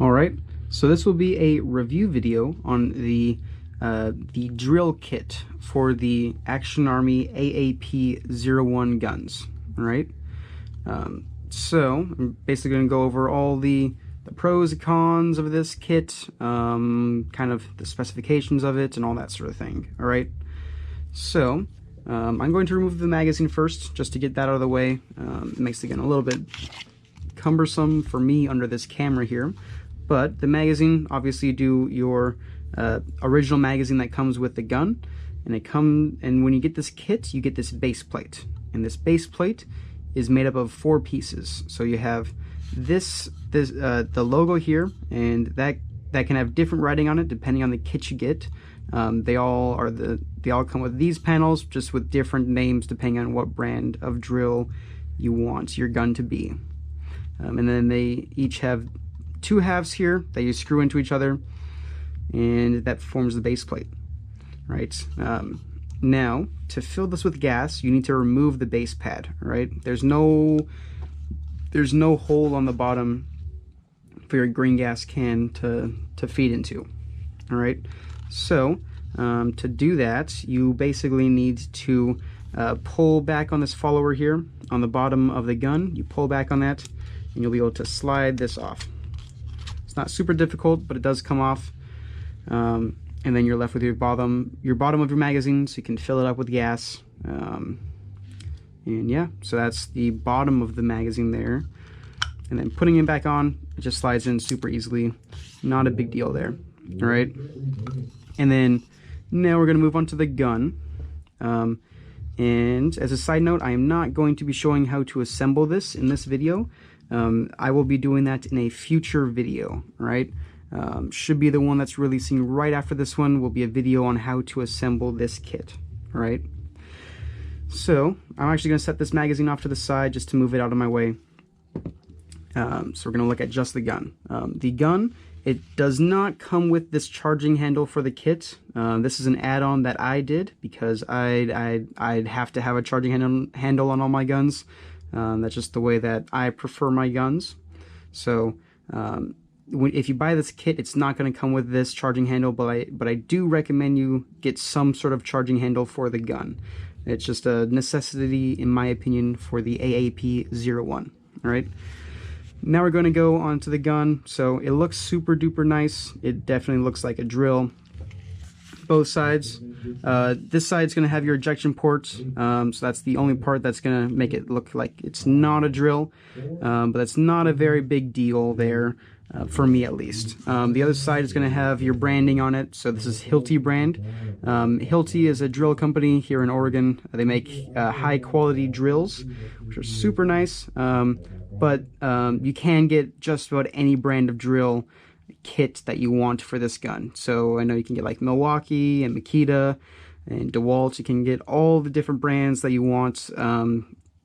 All right, so this will be a review video on the drill kit for the Action Army AAP-01 guns. All right, so I'm basically going to go over all the pros and cons of this kit, kind of the specifications of it, and all that sort of thing. All right, so I'm going to remove the magazine first, just to get that out of the way. It makes the gun a little bit cumbersome for me under this camera here. But the magazine, obviously you do your original magazine that comes with the gun, and when you get this kit, you get this base plate, and this base plate is made up of 4 pieces. So you have the logo here, and that can have different writing on it depending on the kit you get. They all come with these panels, just with different names depending on what brand of drill you want your gun to be. And then they each have 2 halves here that you screw into each other, and that forms the base plate, right? Now, to fill this with gas, you need to remove the base pad, right? There's no hole on the bottom for your green gas can to feed into, all right? So, to do that, you basically need to pull back on this follower here on the bottom of the gun. You pull back on that, and you'll be able to slide this off. It's not super difficult, but it does come off, and then you're left with your bottom of your magazine, so you can fill it up with gas. And yeah, so that's the bottom of the magazine there. And then putting it back on, it just slides in super easily. Not a big deal there. All right. And then now we're going to move on to the gun. And as a side note, I am not going to be showing how to assemble this in this video. I will be doing that in a future video, right? Should be the one that's releasing right after this one, will be a video on how to assemble this kit, all right? So I'm actually going to set this magazine off to the side just to move it out of my way. So we're going to look at just the gun. The gun, it does not come with this charging handle for the kit. This is an add-on that I did because I'd have to have a charging handle on all my guns. That's just the way that I prefer my guns. So if you buy this kit, it's not going to come with this charging handle, but I do recommend you get some sort of charging handle for the gun. It's just a necessity, in my opinion, for the AAP-01. All right. Now we're going to go onto the gun. So it looks super duper nice. It definitely looks like a drill. Both sides. This side's going to have your ejection port, so that's the only part that's going to make it look like it's not a drill, but that's not a very big deal there, for me at least. The other side is going to have your branding on it, so this is Hilti brand. Hilti is a drill company here in Oregon. They make high quality drills, which are super nice, but you can get just about any brand of drill kit that you want for this gun. So I know you can get like Milwaukee and Makita and DeWalt. You can get all the different brands that you want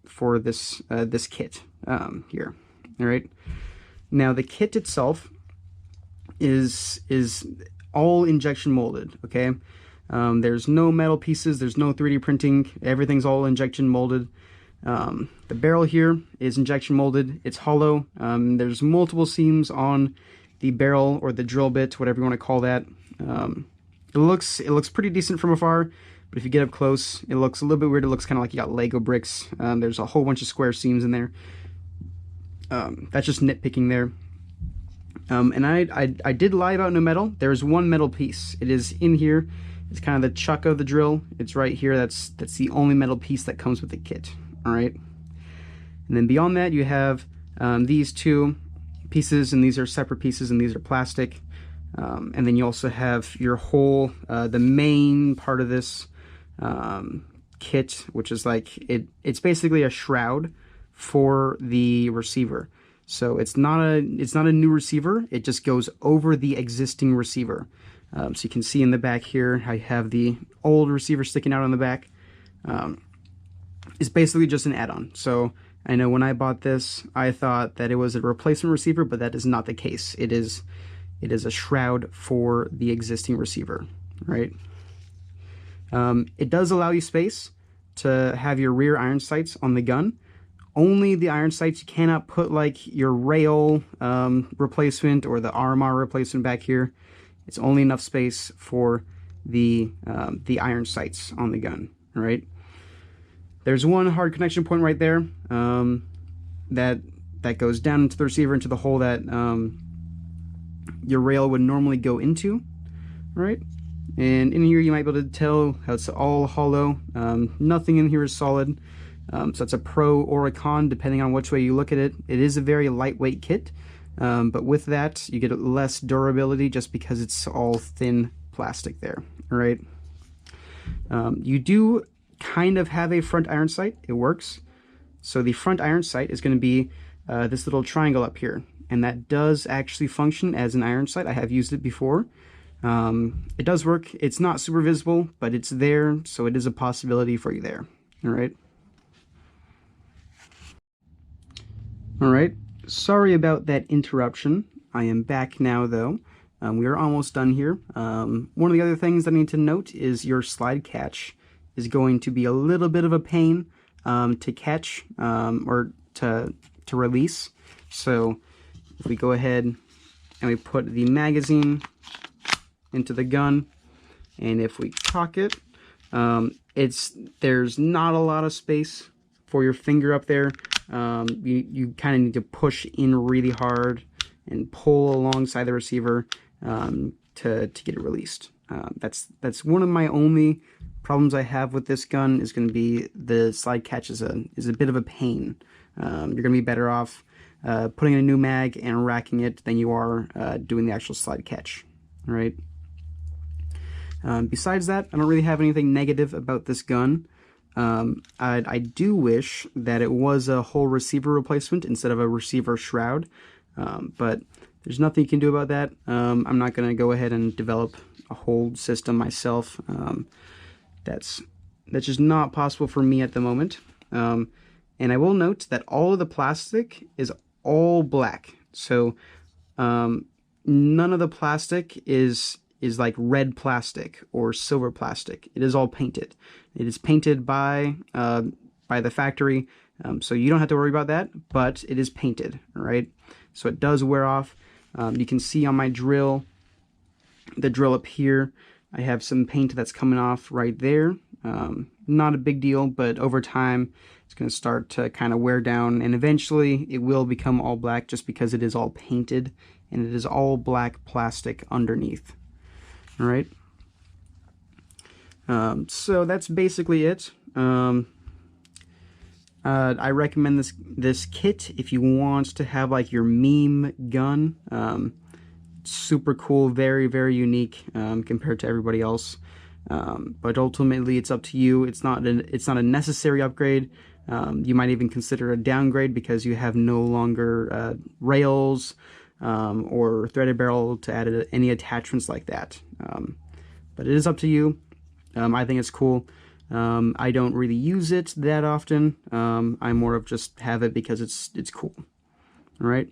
for this this kit here. All right. Now the kit itself is all injection molded. Okay. There's no metal pieces. There's no 3D printing. Everything's all injection molded. The barrel here is injection molded. It's hollow. There's multiple seams on the barrel or the drill bit, whatever you want to call that. It looks pretty decent from afar, but if you get up close, it looks a little bit weird. It looks kind of like you got Lego bricks. There's a whole bunch of square seams in there. That's just nitpicking there. And I did lie about no metal. There's one metal piece. It is in here. It's kind of the chuck of the drill. It's right here. That's the only metal piece that comes with the kit. All right. And then beyond that, you have these 2 pieces, and these are separate pieces, and these are plastic. And then you also have your whole the main part of this kit, which is like it's basically a shroud for the receiver. So it's not a new receiver. It just goes over the existing receiver. So you can see in the back here I have the old receiver sticking out on the back. It's basically just an add-on. So I know when I bought this, I thought that it was a replacement receiver, but that is not the case. It is a shroud for the existing receiver, right? It does allow you space to have your rear iron sights on the gun, only the iron sights. You cannot put like your rail replacement or the armor replacement back here. It's only enough space for the iron sights on the gun. All right. There's one hard connection point right there that goes down into the receiver, into the hole that your rail would normally go into, right? And in here you might be able to tell how it's all hollow. Nothing in here is solid. So it's a pro or a con depending on which way you look at it. It is a very lightweight kit, but with that you get less durability just because it's all thin plastic there, right? You do kind of have a front iron sight. It works. So the front iron sight is going to be this little triangle up here, and that does actually function as an iron sight. I have used it before. It does work. It's not super visible, but it's there, so it is a possibility for you there. All right. All right. Sorry about that interruption. I am back now, though. We are almost done here. One of the other things that I need to note is your slide catch is going to be a little bit of a pain to catch or to release. So if we go ahead and we put the magazine into the gun, and if we cock it, there's not a lot of space for your finger up there. You kind of need to push in really hard and pull alongside the receiver to get it released. That's one of my only problems I have with this gun, is going to be the slide catch is a bit of a pain. You're going to be better off putting in a new mag and racking it than you are doing the actual slide catch. All right. Besides that, I don't really have anything negative about this gun. I do wish that it was a whole receiver replacement instead of a receiver shroud, but there's nothing you can do about that. I'm not going to go ahead and develop a whole system myself. That's just not possible for me at the moment. And I will note that all of the plastic is all black. So none of the plastic is like red plastic or silver plastic. It is all painted. It is painted by the factory, so you don't have to worry about that, but it is painted, all right? So it does wear off. You can see on my drill, the drill up here, I have some paint that's coming off right there. Not a big deal, but over time it's going to start to kind of wear down, and eventually it will become all black just because it is all painted and it is all black plastic underneath. All right. So that's basically it. I recommend this kit if you want to have like your meme gun. Super cool, very, very unique compared to everybody else. But ultimately, it's up to you. It's not a necessary upgrade. You might even consider a downgrade because you have no longer rails or threaded barrel to add any attachments like that. But it is up to you. I think it's cool. I don't really use it that often. I more of just have it because it's cool. All right.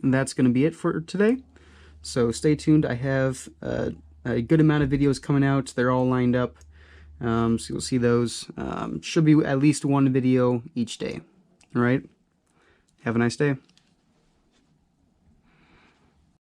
And that's going to be it for today. So stay tuned. I have a good amount of videos coming out. They're all lined up. So you'll see those. Should be at least one video each day. All right. Have a nice day.